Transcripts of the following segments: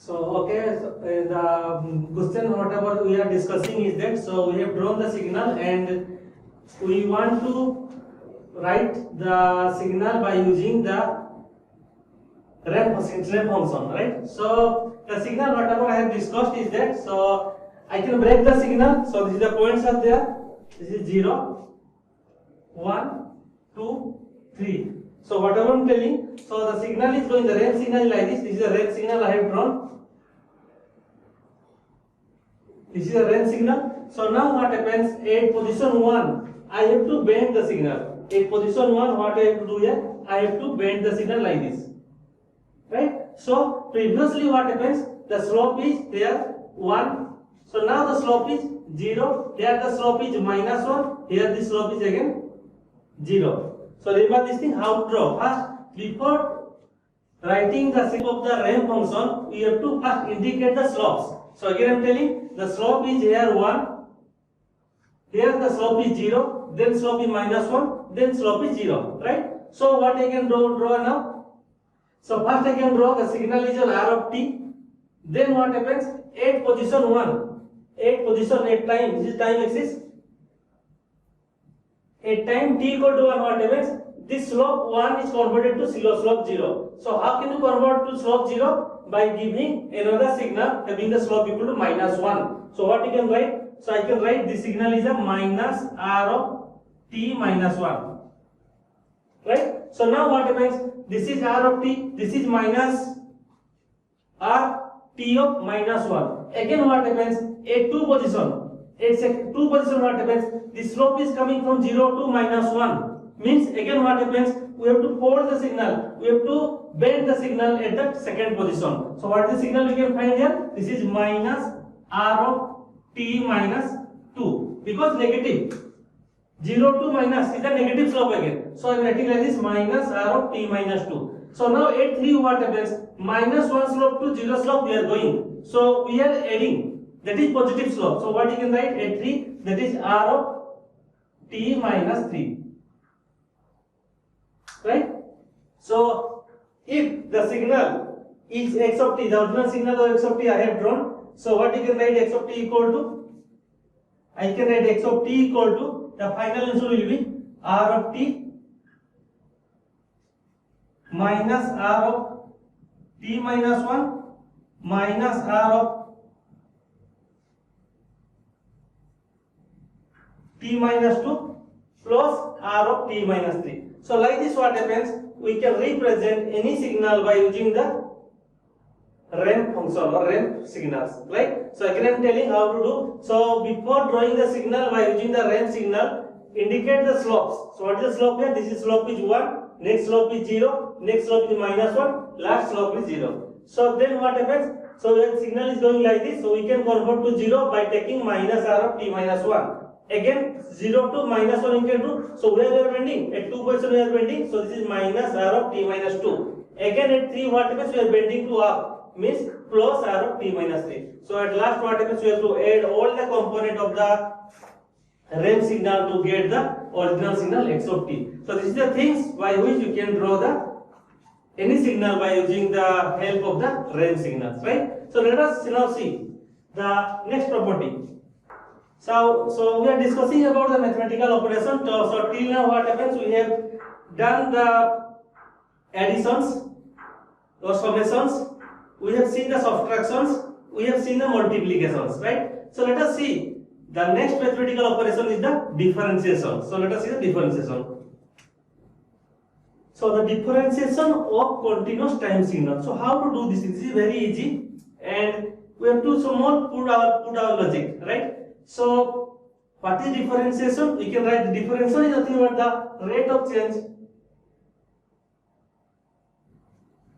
So okay, so, the question whatever we are discussing is that, so we have drawn the signal and we want to write the signal by using the ramp function, right? So the signal whatever I have discussed is that, so I can break the signal. So this is the points are there. This is 0, 1, 2, 3. So whatever I'm telling, so the signal is going, the ramp signal is like this. This is the ramp signal I have drawn. This is a range signal. So now what happens? At position 1, I have to bend the signal. At position 1, what I have to do here? I have to bend the signal like this. Right? So previously what happens? The slope is here 1. So now the slope is 0. Here the slope is minus 1. Here the slope is again 0. So remember this thing, how to draw. First, before writing the slope of the ramp function, we have to first indicate the slopes. So again I am telling, the slope is here 1, here the slope is 0, then slope is minus 1, then slope is 0, right? So what I can draw now? So first I can draw the signal is R of t, then what happens? At position 1, at position, at time, this is time axis, at time t equal to 1, what happens? This slope 1 is converted to slope 0. So how can you convert to slope 0? By giving another signal having the slope equal to minus 1. So what you can write? So I can write this signal is a minus R of t minus 1. Right? So now what happens? This is R of t, this is minus R t of minus 1. Again what happens? At 2 position. At 2 position what happens? The slope is coming from 0 to minus 1. Means again what happens? We have to fold the signal. We have to bend the signal at the second position. So what is the signal we can find here? This is minus R of t minus 2. Because negative. 0 to minus is the negative slope again. So I am writing like this, minus R of t minus 2. So now at 3 what happens? Minus 1 slope to 0 slope we are going. So we are adding. That is positive slope. So what you can write at 3? That is R of t minus 3. Right? So if the signal is x of t, the original signal of x of t I have drawn. So what you can write x of t equal to? I can write x of t equal to, the final answer will be R of t minus R of t minus 1 minus R of t minus 2 plus R of t minus 3. So like this what happens? We can represent any signal by using the ramp function or ramp signals, right? So again I am telling how to do. So before drawing the signal by using the ramp signal, indicate the slopes. So what is the slope here? This is slope is 1, next slope is 0, next slope is minus 1, last slope is 0. So then what happens? So the signal is going like this. So we can convert to 0 by taking minus R of t minus 1. Again 0 to minus 1 you can do. So where we are bending? At 2 position we are bending. So this is minus R of t minus 2. Again at 3 what happens? We are bending to up, means plus R of t minus 3. So at last what happens? We have to add all the component of the ramp signal to get the original signal x of t. So this is the things by which you can draw the any signal by using the help of the ramp signals, right? So let us now see the next property. So we are discussing about the mathematical operation. So till now what happens? We have done the additions or summations. We have seen the subtractions. We have seen the multiplications, right? So let us see the next mathematical operation is the differentiation. So let us see the differentiation. So the differentiation of continuous time signal. So how to do this? This is very easy, and we have to somewhat put our logic, right? So what is differentiation? We can write the differentiation is nothing but the rate of change.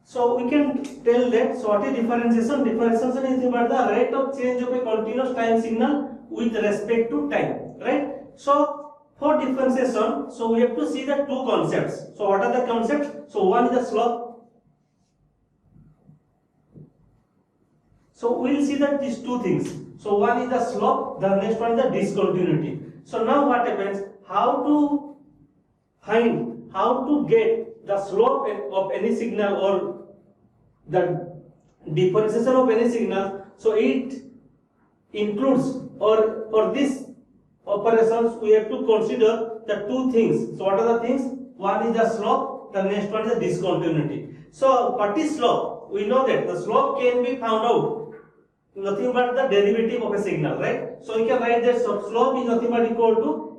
So we can tell that. So what is differentiation? Differentiation is nothing but the rate of change of a continuous time signal with respect to time, right? So for differentiation, so we have to see the two concepts. So what are the concepts? So one is the slope. So we will see that these two things. So one is the slope, the next one is the discontinuity. So now what happens? How to find, how to get the slope of any signal or the differentiation of any signal, so it includes, or for this operations we have to consider the two things. So what are the things? One is the slope, the next one is the discontinuity. So what is slope? We know that the slope can be found out nothing but the derivative of a signal, right? So we can write that slope is nothing but equal to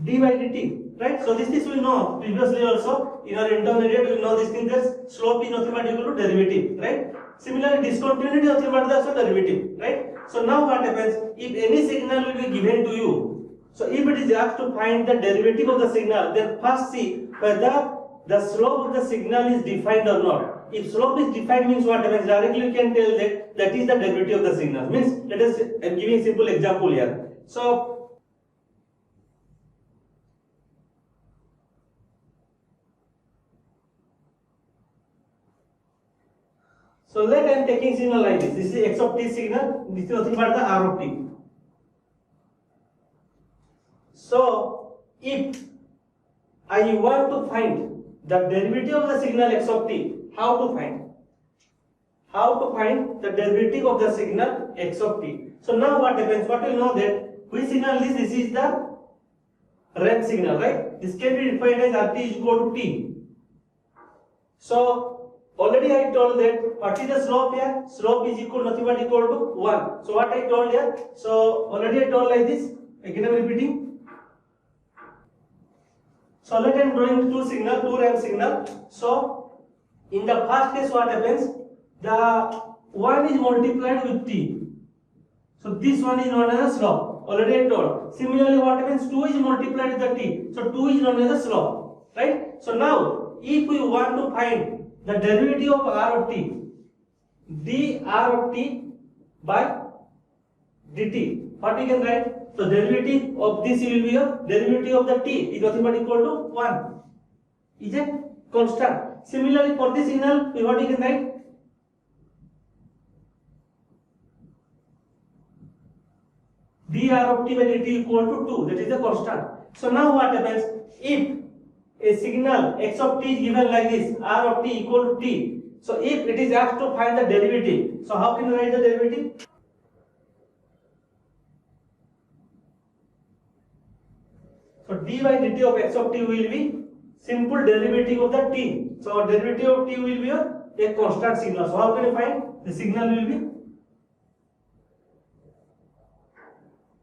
d by dt, right? So this we know previously also in our intermediate we know this thing that slope is nothing but equal to derivative, right? Similarly discontinuity is nothing but the also derivative, right? So now what happens if any signal will be given to you? So if it is asked to find the derivative of the signal, then first see whether the slope of the signal is defined or not. If slope is defined means what happens? Directly you can tell that that is the derivative of the signal. Means let us, I'm giving a simple example here. So let I am taking signal like this. This is x of t signal. This is nothing but the r of t. So if I want to find the derivative of the signal x of t, how to find? How to find the derivative of the signal x of t? So now what happens? What we know that which signal is this? Is the ramp signal, right? This can be defined as rt is equal to t. So already I told that what is the slope here? Slope is equal nothing but equal to 1. So what I told here? So already I told like this. Again I am repeating. So let I am drawing two ramp signal. So in the first case what happens? The 1 is multiplied with t. So this one is known as a slope. Already I told. Similarly what happens? 2 is multiplied with the t. So 2 is known as a slope. Right? So now if we want to find the derivative of r of t, d r of t by dt, what we can write? So derivative of this will be a derivative of the t is nothing but equal to 1. Is it constant? Similarly for this signal, what we can write? dr of t by dt equal to 2. That is a constant. So now what happens? If a signal x of t is given like this, r of t equal to t. So if it is asked to find the derivative, so how can you write the derivative? So d by dt of x of t will be simple derivative of the t. So derivative of t will be a constant signal. So how can you find? The signal will be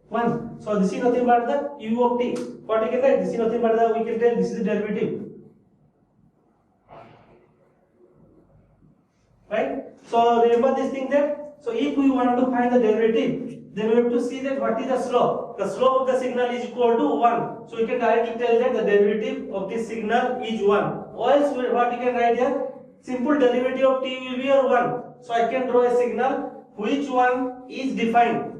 1. So this is nothing but the u of t. What we can write? This is nothing but the, we can tell this is the derivative. Right? So remember this thing that, so if we want to find the derivative, then we have to see that what is the slope. The slope of the signal is equal to 1. So we can directly tell that the derivative of this signal is 1. Or else what we can write here? Simple derivative of t will be 1. So I can draw a signal which one is defined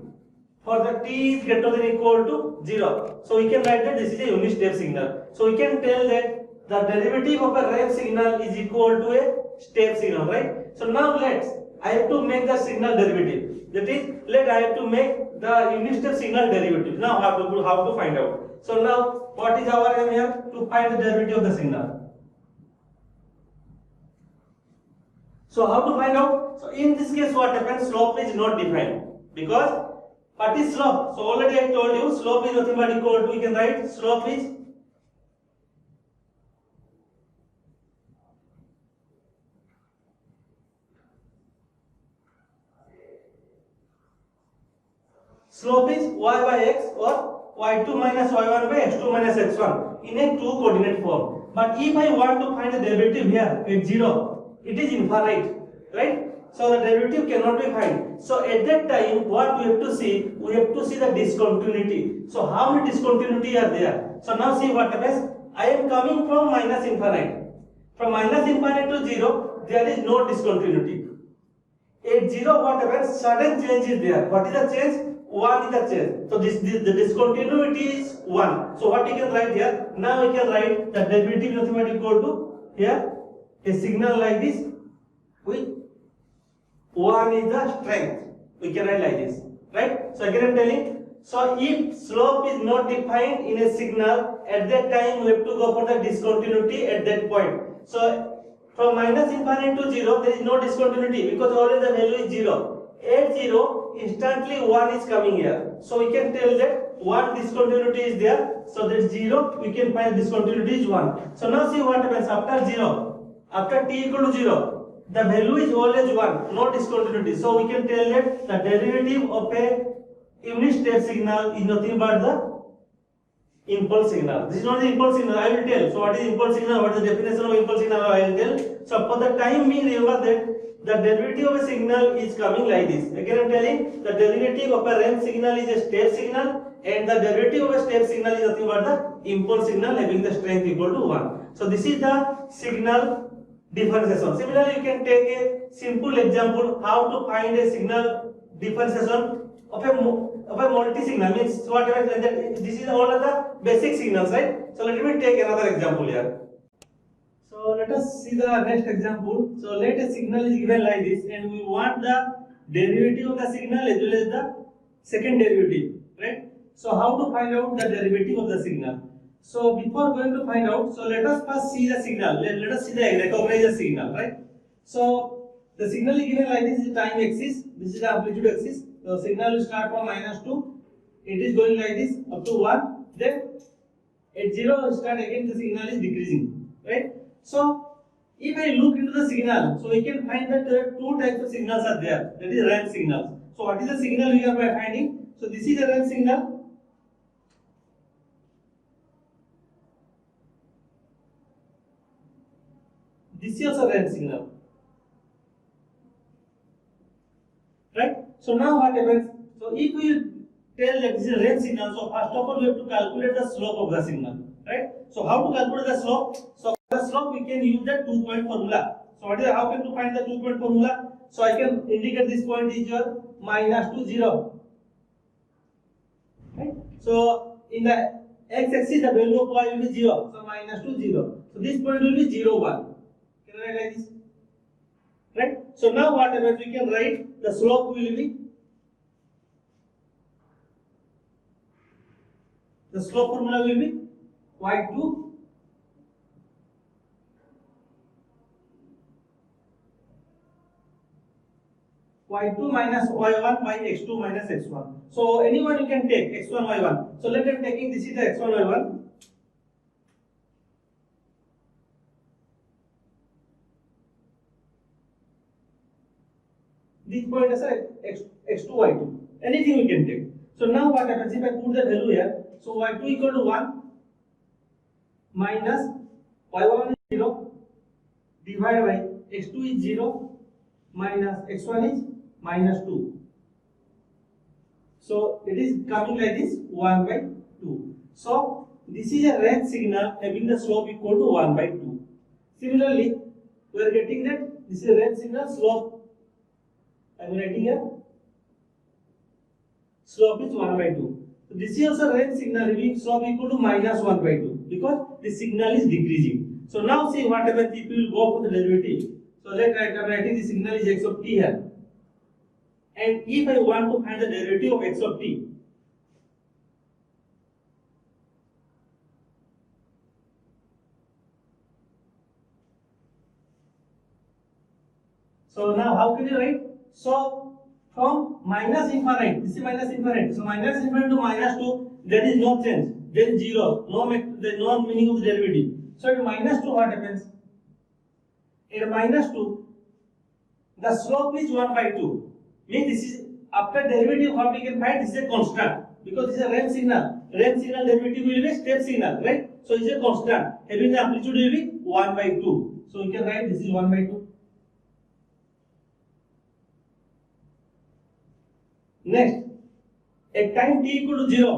for the t is greater than or equal to 0. So we can write that this is a unit step signal. So we can tell that the derivative of a ramp signal is equal to a step signal, right? So now I have to make the signal derivative. That is, I have to make the unit step signal derivative. Now how to find out? So now what is our aim here? To find the derivative of the signal. So how to find out? So in this case what happens? Slope is not defined because what is slope? So already I told you slope is nothing but equal to, we can write slope is y by x or y2 minus y1 by x2 minus x1 in a two coordinate form. But if I want to find the derivative here at 0, it is infinite, right? So the derivative cannot be found. So at that time, what we have to see? We have to see the discontinuity. So how many discontinuity are there? So now see what happens. I am coming from minus infinite. From minus infinite to 0, there is no discontinuity. At 0, what happens? Sudden change is there. What is the change? 1 is the change. So the discontinuity is 1. So what we can write here? Now we can write the derivative nothing but equal to here a signal like this with 1 is the strength. We can write like this, right? So again I am telling. So if slope is not defined in a signal, at that time we have to go for the discontinuity at that point. So from minus infinity to 0, there is no discontinuity because always the value is 0. At 0, instantly 1 is coming here. So we can tell that 1 discontinuity is there. So that 0, we can find discontinuity is 1. So now see what happens after 0. After t equal to 0, the value is always 1, no discontinuity. So we can tell that the derivative of a unit step signal is nothing but the impulse signal. This is not the impulse signal, I will tell. So what is impulse signal, what is the definition of impulse signal, I will tell. So for the time being, remember that the derivative of a signal is coming like this. Again I am telling, the derivative of a ramp signal is a step signal, and the derivative of a step signal is nothing but the impulse signal having the strength equal to 1. So this is the signal differentiation. Similarly, you can take a simple example how to find a signal differentiation of a multi-signal. Means whatever, this is all of the basic signals, right? So let me take another example here. So let us see the next example. So let a signal is given like this, and we want the derivative of the signal as well as the second derivative, right? So how to find out the derivative of the signal? So before going to find out, so let us first see the signal. Let us see the recognize the signal, right? So the signal is given like this, is the time axis, this is the amplitude axis. So signal will start from -2, it is going like this up to 1, then at 0 start again the signal is decreasing, right? So if I look into the signal, so we can find that there are two types of signals are there, that is ramp signals. So what is the signal we are finding? So this is the ramp signal. This is also ramp signal, right? So now what happens? So if we tell that this is ramp signal, so first of all we have to calculate the slope of the signal, right? So how to calculate the slope? So for the slope we can use the 2-point formula. So what is, how can you find the 2-point formula? So I can indicate this point is your -2, 0, right? So in the x-axis the value of y will be 0, so -2, 0. So this point will be 0, 1. Can I write like this? Right? So now what happens? We can write the slope will be, the slope formula will be y2 minus y1 by x2 minus x1. So anyone you can take x1, y1. So let us taking this is the x1, y1. This point is x2, y2. Anything we can take. So now what happens if I put the value here? So y2 equal to 1 minus y1 is 0 divided by x2 is 0 minus x1 is -2. So it is coming like this 1 by 2. So this is a ramp signal having the slope equal to 1 by 2. Similarly, we are getting that this is a ramp signal, slope I am writing here, slope is 1 by 2. So this is also ramp signal having slope equal to -1 by 2 because the signal is decreasing. So now see what happens if you will go for the derivative. So let I am writing the signal is x of t here. And if I want to find the derivative of x of t, so now how can you write? So from minus infinite, this is minus infinite. So minus infinite to -2, there is no change. There is 0, there is no meaning of the derivative. So at -2 what happens? At -2, the slope is 1 by 2. Means this is after derivative what we can find, this is a constant because this is a ramp signal. Ramp signal derivative will be a step signal, right? So it is a constant having the amplitude will be 1 by 2. So we can write this is 1 by 2. Next, at time t equal to 0,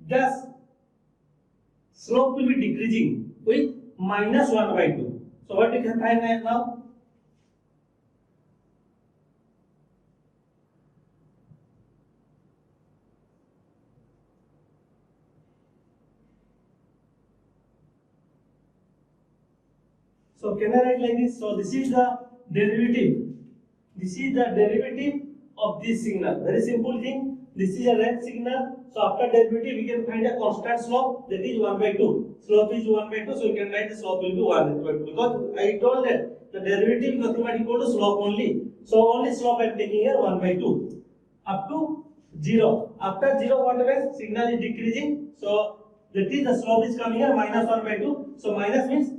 thus slope will be decreasing with -1 by 2. So what we can find now? So can I write like this? So this is the derivative. This is the derivative of this signal. Very simple thing. this is a ramp signal. So after derivative, we can find a constant slope, that is 1 by 2. Slope is 1 by 2, so you can write the slope will be 1 by 2. Because I told that the derivative is nothing but equal to slope only. So only slope I am taking here 1 by 2. Up to 0. After 0, what happens? Signal is decreasing. So that is the slope is coming here minus 1 by 2. So minus means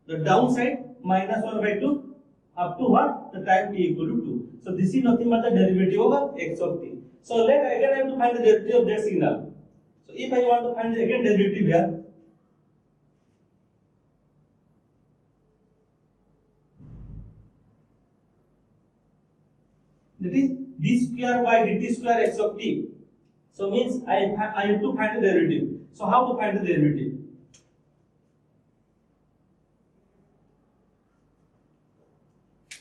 the downside minus 1 by 2 up to what? The time t equal to 2. So this is nothing but the derivative of x of t. So let again I have to find the derivative of that signal. So if I want to find the again derivative here, that is d square by dt square x of t. So means I have to find the derivative. So how to find the derivative?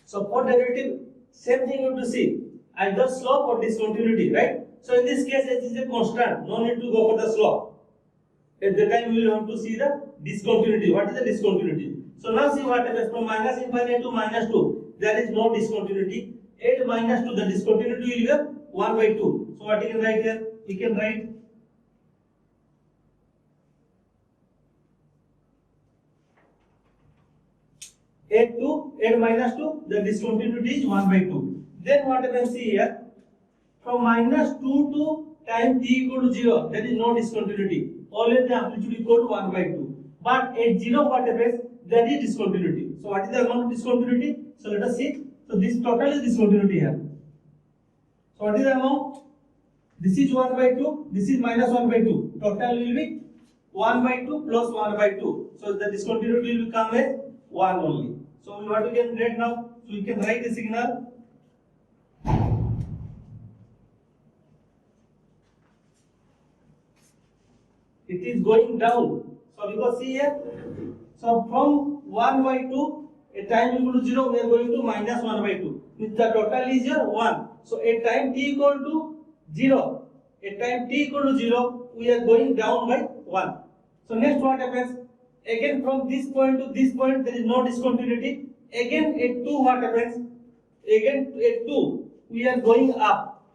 So for derivative, same thing you have to see, either slope or discontinuity, right? So in this case, it is a constant, no need to go for the slope. At the time, we will have to see the discontinuity. What is the discontinuity? So now see what happens from minus infinity to minus 2. There is no discontinuity. 8 minus 2, the discontinuity will be 1 by 2. So what you can write here? You can write 8 minus 2, the discontinuity is 1 by 2. Then what happens here? From minus 2 to time t equal to 0, there is no discontinuity. Always the amplitude equal to 1 by 2. But at 0, what happens? There is discontinuity. So what is the amount of discontinuity? So let us see. So this total is discontinuity here. So what is the amount? This is 1 by 2, this is minus 1 by 2. Total will be 1 by 2 plus 1 by 2. So the discontinuity will become as 1 only. So what we can write now? So we can write the signal. It is going down. So because see here. So from 1 by 2, a time equal to 0, we are going to minus 1 by 2. Means the total is here 1. So a time t equal to 0. A time t equal to 0, we are going down by 1. So next what happens? Again from this point to this point, there is no discontinuity. Again at 2, what happens? Again at 2, we are going up.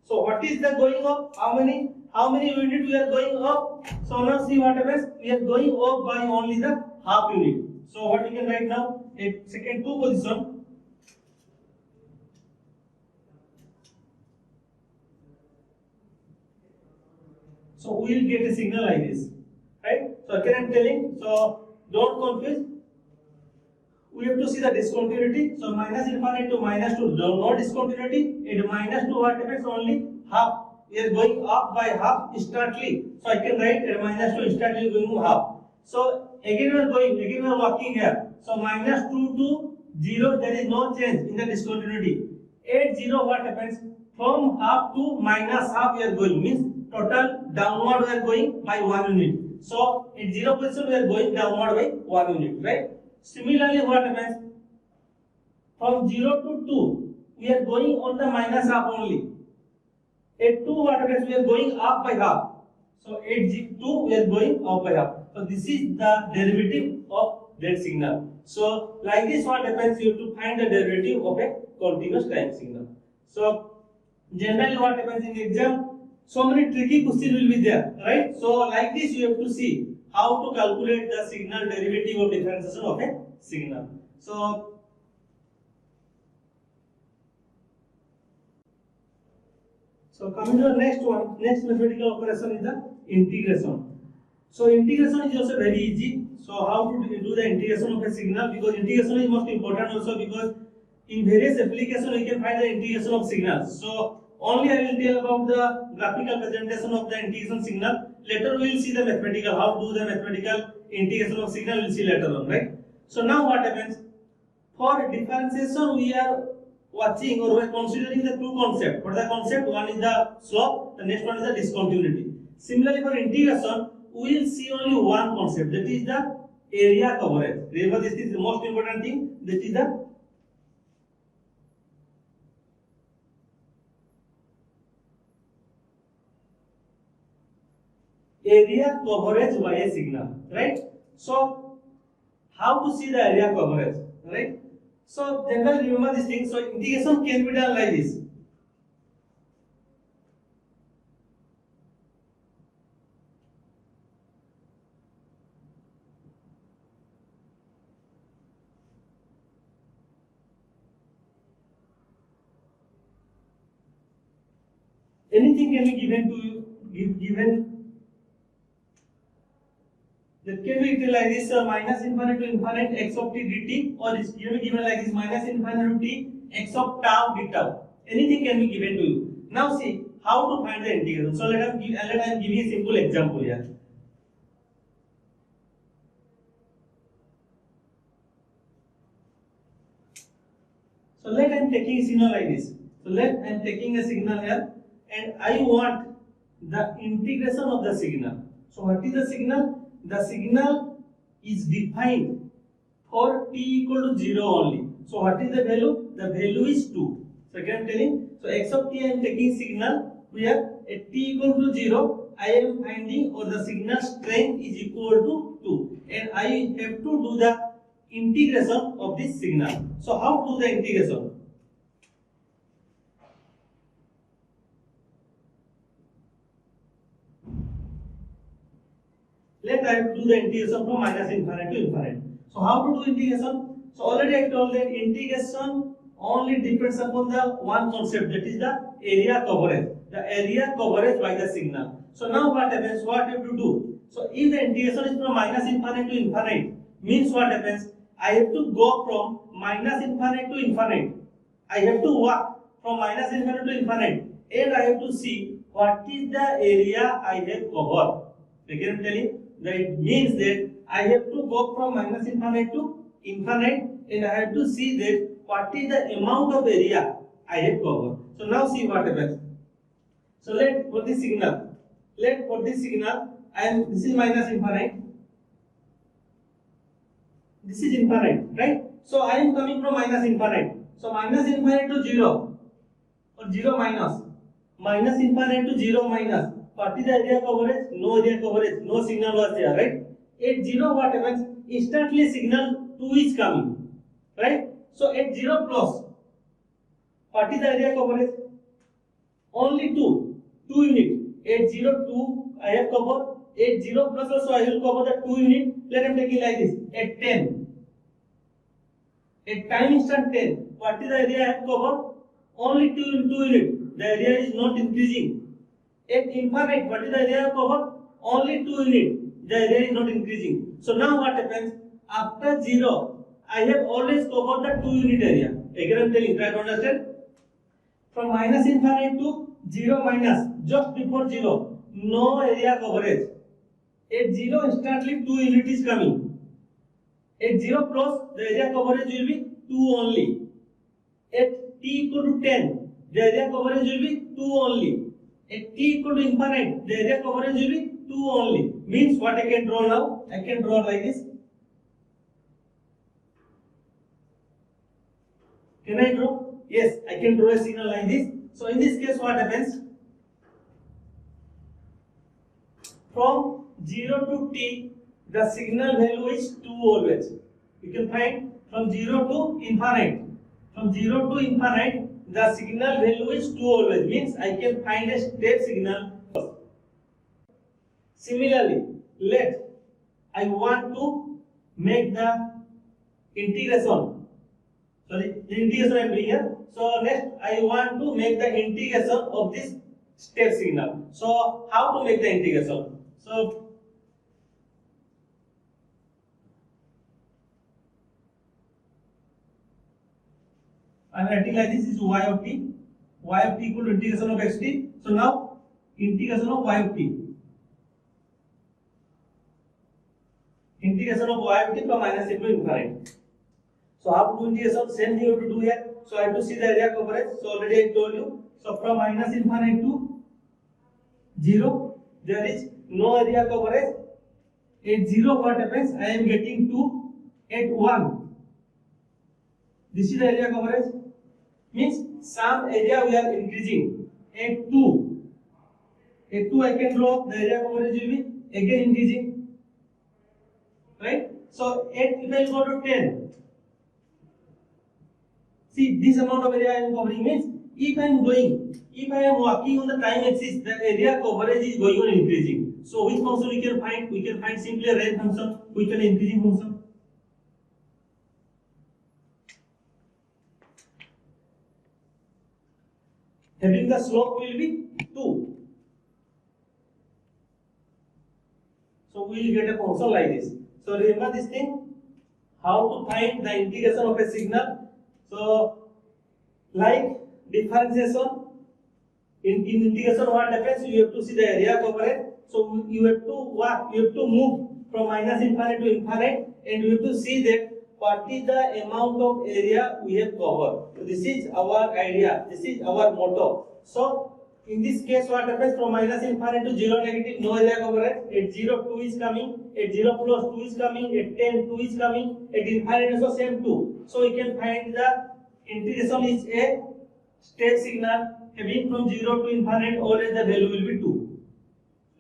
So what is the going up? How many units we are going up? So now see what happens? We are going up by only the half unit. So what we can write now? At second 2 position, so we will get a signal like this, right? So again I am telling, so don't confuse. We have to see the discontinuity. So minus infinity to minus 2, no discontinuity. At minus 2, what happens? Only half. We are going up by half instantly. So I can write at minus 2 instantly going half. So again we are walking here. So minus 2 to 0, there is no change in the discontinuity. At 0, what happens? From half to minus half we are going. Means total downward we are going by 1 unit. So at 0 position we are going downward by 1 unit, right? Similarly, what happens? From 0 to 2, we are going on the minus half only. At 2, what happens? We are going up by half. So at 2, we are going up by half. So this is the derivative of that signal. So like this, what happens? You have to find the derivative of a continuous time signal. So generally, what happens in the exam? So many tricky questions will be there, right? So like this, you have to see how to calculate the signal derivative of differentiation of a signal. So coming to the next one, next mathematical operation is the integration. So integration is also very easy. So how to do the integration of a signal? Because integration is most important also, because in various applications we can find the integration of signals. So only I will tell about the graphical presentation of the integration signal. Later we will see the mathematical, how to do the mathematical integration of signal, we will see later on, right? So now what happens? For differentiation we are watching or we are considering the two concepts. For the concept, one is the slope, the next one is the discontinuity. Similarly for integration, we will see only one concept, that is the area coverage. Remember, this is the most important thing, that is the area coverage by a signal, right? So how to see the area coverage, right? So generally remember this thing. So integration can be done like this. anything can be given to you, given that can be written like this, minus infinite to infinite x of t dt, or this can be given like this, minus infinite to t x of tau d tau. Anything can be given to you. Now see how to find the integral. So let us give a simple example here. So let I am taking a signal like this. So let I am taking a signal here, and I want the integration of the signal. So what is the signal? The signal is defined for t equal to 0 only. So what is the value? The value is 2. So again I am telling, so x of t I am taking signal where at t equal to 0 I am finding, or the signal strength is equal to 2, and I have to do the integration of this signal. So how to do the integration? Let I do the integration from minus infinite to infinite. So how to do integration? So already I told that integration only depends upon the one concept, that is the area coverage. The area coverage by the signal. So now what happens? What you have to do? So if the integration is from minus infinite to infinite, means what happens? I have to go from minus infinite to infinite. I have to walk from minus infinite to infinite, and I have to see what is the area I have covered. Again I am telling that it means that I have to go from minus infinite to infinite, and I have to see that what is the amount of area I have covered. So now see what happens. So let for this signal, this is minus infinite, this is infinite, right? So I am coming from minus infinite. So minus infinite to 0, or 0 minus, minus infinite to 0 minus. What is the area coverage? No area coverage, no signal was there, right? At 0 what happens? Instantly signal 2 is coming, right? So at 0 plus, what is the area coverage? Only 2 unit. At 0 2 I have covered. At 0 plus also I will cover the 2 unit. Let them take it like this. At 10, at time instant 10, what is the area I have covered? Only 2 unit. The area is not increasing. At infinite, what is the area covered? Only 2 unit. The area is not increasing. So now what happens? After 0, I have always covered the 2 unit area. Again I am telling, try to understand. From minus infinite to 0 minus, just before 0, no area coverage. At 0, instantly 2 unit is coming. At 0 plus, the area coverage will be 2 only. At t equal to 10, the area coverage will be 2 only. At t equal to infinite, the area coverage will be 2 only. Means what I can draw now? I can draw like this. Can I draw? Yes, I can draw a signal like this. So in this case what happens? From 0 to t, the signal value is 2 always. You can find from 0 to infinite. From 0 to infinite, the signal value is 2 always. Means I can find a step signal. Similarly, let I want to make the integration. Sorry, the integration I am doing here. So next I want to make the integration of this step signal. So how to make the integration? So I am writing like this is y of t. Y of t equal to integration of xt. So now integration of y of t. Integration of y of t from minus to infinite. So how to do integration? Same thing you have to do here. So I have to see the area coverage. So already I told you. So from minus infinite to 0, there is no area coverage. At 0 what happens? I am getting 2. At 1, this is the area coverage. Means some area we are increasing. At 2, I can draw the area coverage will be again increasing. Right? So if I go to 10, see this amount of area I am covering means if I am walking on the time axis, the area coverage is going on increasing. So which function we can find? We can find simply a range function, which is an increasing function. having the slope will be 2. So we will get a function like this. So remember this thing, how to find the integration of a signal. So like differentiation, in integration what happens, you have to see the area coverage. So you have to what? You have to move from minus infinite to infinite, and you have to see that what is the amount of area we have covered. So this is our idea, this is our motto. So in this case what happens, from minus infinite to 0 negative, no area coverage. At 0 2 is coming, at 0 plus 2 is coming, at 10 2 is coming, at infinite also same 2. So we can find the integration is a step signal having from 0 to infinite, always the value will be 2,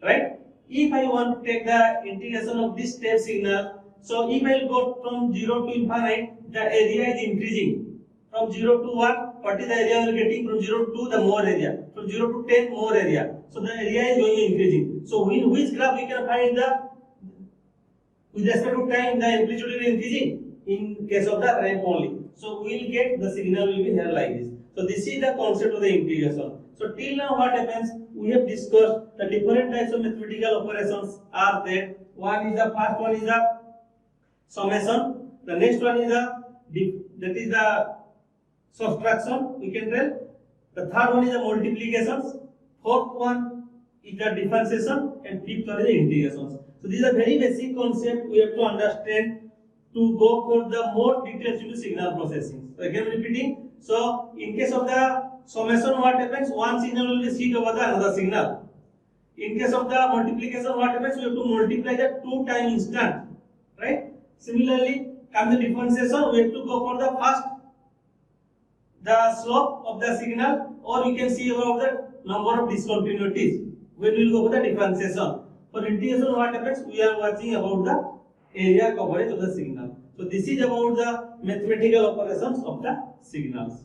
right? If I want to take the integration of this step signal, so if I go from 0 to infinite, the area is increasing. From 0 to 1, what is the area we are getting? From 0 to 2, the more area. From 0 to 10, more area. So the area is going increasing. So in which graph we can find the, with respect to time, the amplitude is increasing? In case of the ramp only. So we will get the signal will be here like this. So this is the concept of the integration. So till now what happens, we have discussed the different types of mathematical operations are there. One is the first one is the summation. The next one is the subtraction, we can tell. The third one is the multiplications. Fourth one is the differentiation, and fifth one is the integrations. So these are very basic concepts we have to understand to go for the more details into signal processing. So again repeating. So in case of the summation, what happens? One signal will be seen over the another signal. In case of the multiplication, what happens? We have to multiply the 2 time instant, right? Similarly, comes the differentiation. We have to go for the first, the slope of the signal, or we can see about the number of discontinuities when we will go for the differentiation. For integration, what happens? We are watching about the area coverage of the signal. So this is about the mathematical operations of the signals.